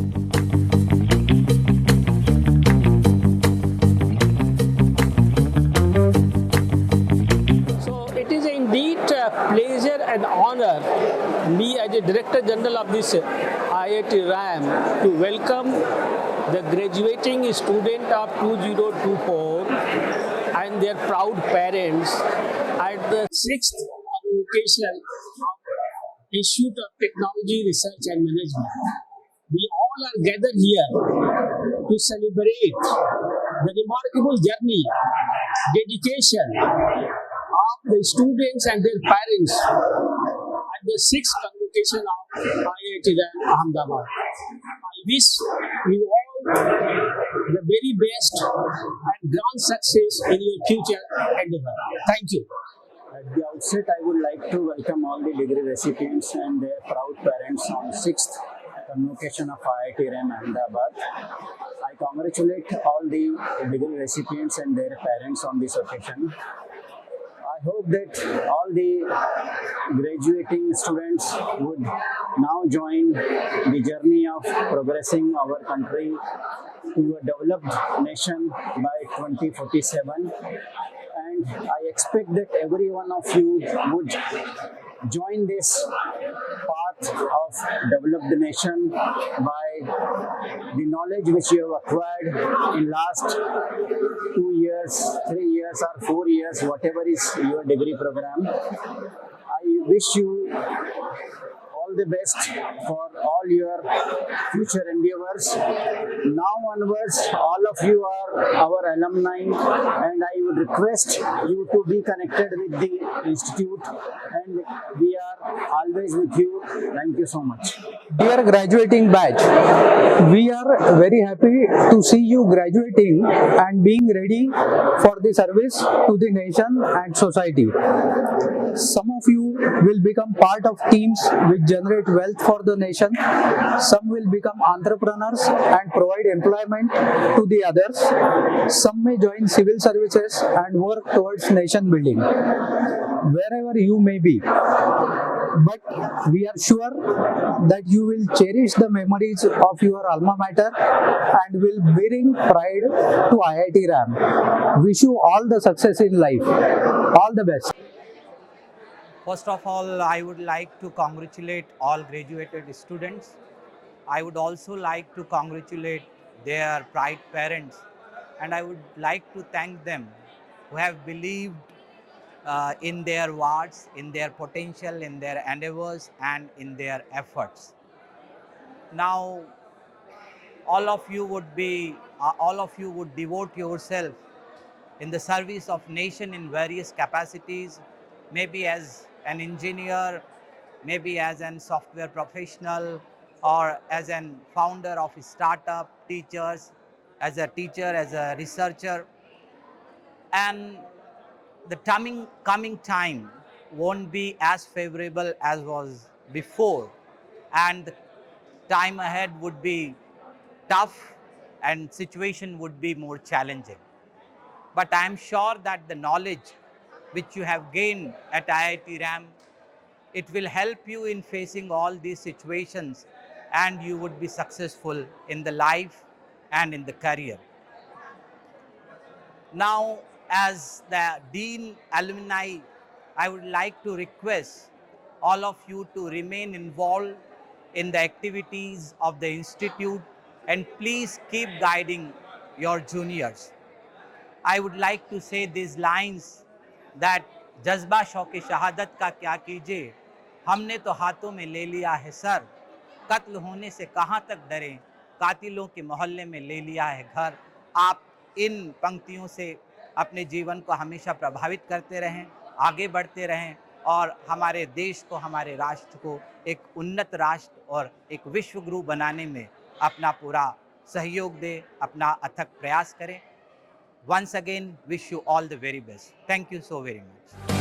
So it is indeed a pleasure and honor, me as a Director General of this IIT RAM, to welcome the graduating student of 2024 and their proud parents at the 6th convocation of Institute of Technology Research and Management. We all are gathered here to celebrate the remarkable journey, dedication of the students and their parents at the 6th convocation of IIT Ahmedabad. I wish you all the very best and grand success in your future endeavor. Thank you. At the outset, I would like to welcome all the degree recipients and their proud parents on 6th convocation of IIT RAM Ahmedabad. I congratulate all the degree recipients and their parents on this occasion. I hope that all the graduating students would now join the journey of progressing our country to a developed nation by 2047. And I expect that every one of you would join this path of developed nation by the knowledge which you have acquired in last 2 years, 3 years or 4 years, whatever is your degree program. I wish you all the best for all your future endeavors. Now onwards, all of you are our alumni, and I would request you to be connected with the institute, and we are always with you. Thank you so much. Dear graduating batch, we are very happy to see you graduating and being ready for the service to the nation and society. Some of you will become part of teams which generate wealth for the nation. Some will become entrepreneurs and provide employment to the others. Some may join civil services and work towards nation building. Wherever you may be, but we are sure that you will cherish the memories of your alma mater and will bring pride to IIT RAM. Wish you all the success in life. All the best. First of all, I would like to congratulate all graduated students. I would also like to congratulate their proud parents, and I would like to thank them who have believed in their words, in their potential, in their endeavors, and in their efforts. Now, all of you would devote yourself in the service of nation in various capacities, maybe as an engineer, maybe as a software professional, or as a founder of a startup, teachers, as a teacher, as a researcher. And the coming time won't be as favorable as was before, and the time ahead would be tough and situation would be more challenging. But I am sure that the knowledge which you have gained at IIT RAM, it will help you in facing all these situations, and you would be successful in the life and in the career. Now, as the Dean Alumni, I would like to request all of you to remain involved in the activities of the institute, and please keep guiding your juniors. I would like to say these lines that जज्बा शौक़ शहादत का क्या कीजिए, हमने तो हाथों में ले लिया है सर, कत्ल होने से कहाँ तक डरें, कातिलों के मोहल्ले में ले लिया है घर। आप इन पंक्तियों से अपने जीवन को हमेशा प्रभावित करते रहें, आगे बढ़ते रहें और हमारे देश को, हमारे राष्ट्र को एक उन्नत राष्ट्र और एक विश्व गुरु बनाने में अपना पूरा सहयोग दें, अपना अथक प्रयास करें। Once again, wish you all the very best. Thank you so very much.